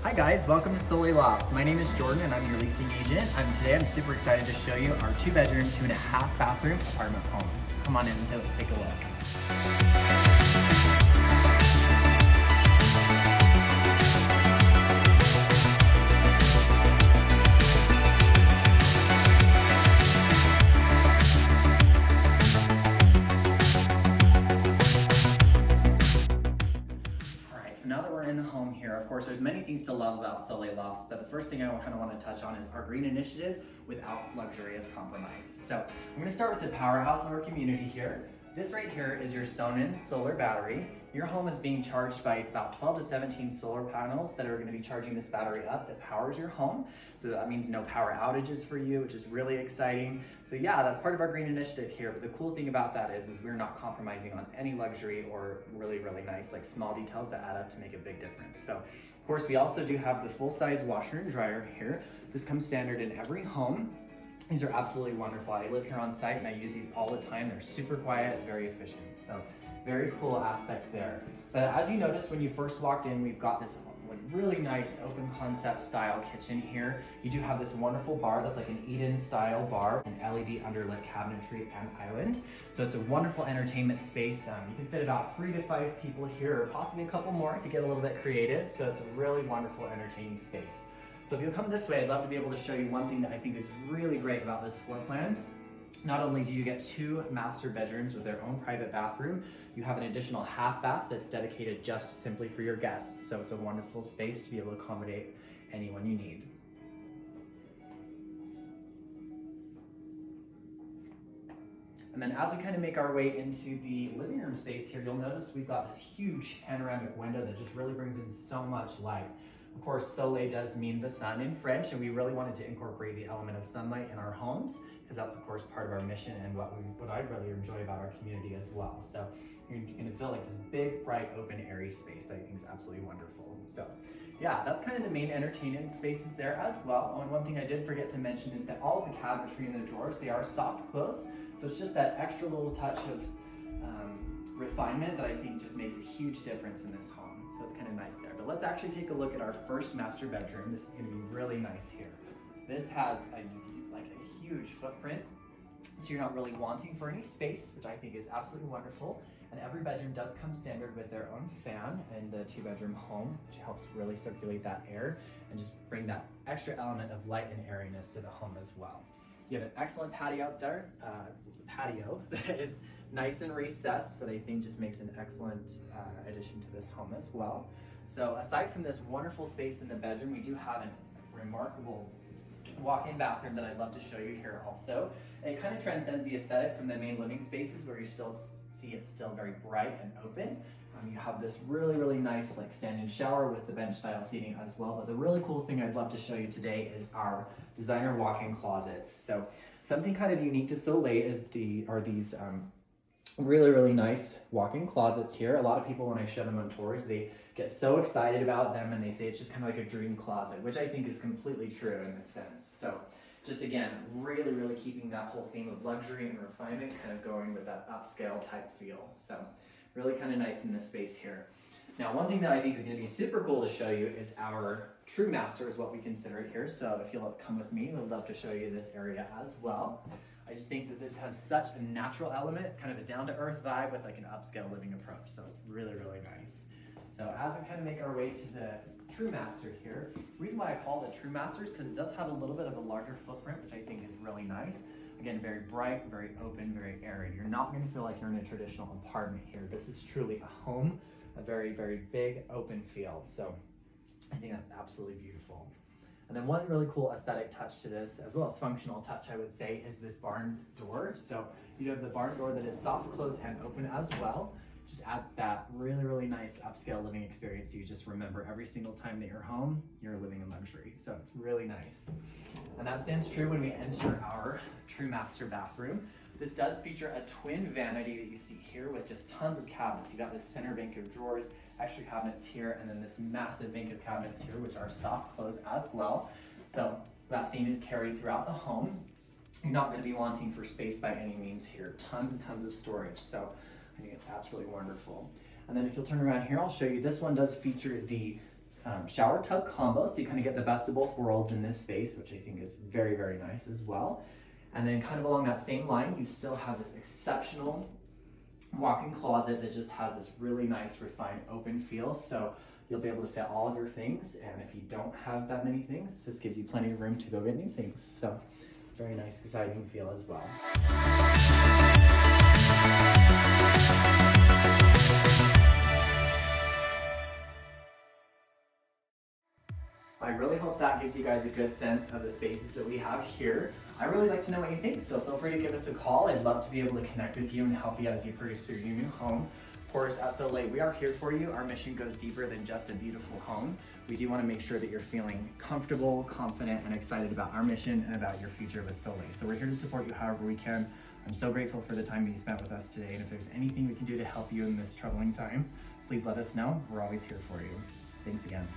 Hi guys, welcome to Soleil Lofts. My name is Jordan and I'm your leasing agent. Today I'm super excited to show you our 2-bedroom, 2.5 bathroom apartment home. Come on in and let's take a look. So now that we're in the home here, of course, there's many things to love about Soleil Lofts, but the first thing I kind of want to touch on is our green initiative without luxurious compromise. So I'm going to start with the powerhouse of our community here. This right here is your Sonnen solar battery. Your home is being charged by about 12 to 17 solar panels that are going to be charging this battery up that powers your home. So that means no power outages for you, which is really exciting. So yeah, that's part of our green initiative here. But the cool thing about that is we're not compromising on any luxury or really nice, like small details that add up to make a big difference. So of course, we also do have the full-size washer and dryer here. This comes standard in every home. These are absolutely wonderful. I live here on site and I use these all the time. They're super quiet, very efficient. So very cool aspect there. But as you noticed when you first walked in, we've got this really nice open concept style kitchen here. You do have this wonderful bar that's like an Eden style bar, an LED underlit cabinetry and island. So it's a wonderful entertainment space. You can fit about 3 to 5 people here, or possibly a couple more if you get a little bit creative. So it's a really wonderful entertaining space. So if you'll come this way, I'd love to be able to show you one thing that I think is really great about this floor plan. Not only do you get 2 master bedrooms with their own private bathroom, you have an additional half bath that's dedicated just simply for your guests. So it's a wonderful space to be able to accommodate anyone you need. And then as we kind of make our way into the living room space here, you'll notice we've got this huge panoramic window that just really brings in so much light. Of course, soleil does mean the sun in French, and we really wanted to incorporate the element of sunlight in our homes, because that's of course part of our mission and what I really enjoy about our community as well. So you're gonna feel like this big, bright, open, airy space that I think is absolutely wonderful. So yeah, that's kind of the main entertainment spaces there as well. Oh, and one thing I did forget to mention is that all of the cabinetry in the drawers, they are soft close. So it's just that extra little touch of refinement that I think just makes a huge difference in this home. So it's kind of nice there. But let's actually take a look at our first master bedroom. This is going to be really nice here. This has a huge footprint, so you're not really wanting for any space, which I think is absolutely wonderful. And every bedroom does come standard with their own fan in the 2-bedroom home, which helps really circulate that air and just bring that extra element of light and airiness to the home as well. You have an excellent patio out there, that is nice and recessed, but I think just makes an excellent addition to this home as well. So aside from this wonderful space in the bedroom, we do have a remarkable walk-in bathroom that I'd love to show you here also. And it kind of transcends the aesthetic from the main living spaces where you still see it's still very bright and open. You have this really nice stand-in shower with the bench style seating as well. But the really cool thing I'd love to show you today is our designer walk-in closets. So something kind of unique to Soleil are these really nice walk-in closets here. A lot of people, when I show them on tours, they get so excited about them and they say it's just kind of like a dream closet, which I think is completely true in this sense. So just again, really keeping that whole theme of luxury and refinement kind of going with that upscale type feel. So really kind of nice in this space here. Now, one thing that I think is going to be super cool to show you is our true master, is what we consider it here. So if you'll come with me, I'd love to show you this area as well. I just think that this has such a natural element. It's kind of a down-to-earth vibe with like an upscale living approach. So it's really nice. So as we kind of make our way to the true master here, the reason why I call it a true master is because it does have a little bit of a larger footprint, which I think is really nice. Again, very bright, very open, very airy. You're not going to feel like you're in a traditional apartment here. This is truly a home, a very big open field. So I think that's absolutely beautiful. And then one really cool aesthetic touch to this, as well as functional touch, I would say, is this barn door. So you have the barn door that is soft close and open as well. Just adds that really nice upscale living experience. You just remember every single time that you're home, you're living in luxury. So it's really nice. And that stands true when we enter our true master bathroom. This does feature a twin vanity that you see here with just tons of cabinets. You got this center bank of drawers, extra cabinets here, and then this massive bank of cabinets here, which are soft close as well. So that theme is carried throughout the home. You're not going to be wanting for space by any means here. Tons and tons of storage. So I think it's absolutely wonderful. And then if you'll turn around here, I'll show you. This one does feature the shower tub combo, so you kind of get the best of both worlds in this space, which I think is very, very nice as well. And then kind of along that same line, you still have this exceptional walk-in closet that just has this really nice refined open feel, so you'll be able to fit all of your things, and if you don't have that many things, this gives you plenty of room to go get new things. So very nice, exciting feel as well. I really hope that gives you guys a good sense of the spaces that we have here. I really like to know what you think, so feel free to give us a call. I'd love to be able to connect with you and help you as you pursue your new home. Of course, at Soleil, we are here for you. Our mission goes deeper than just a beautiful home. We do want to make sure that you're feeling comfortable, confident, and excited about our mission and about your future with Soleil. So we're here to support you however we can. I'm so grateful for the time that you spent with us today, and if there's anything we can do to help you in this troubling time, please let us know. We're always here for you. Thanks again.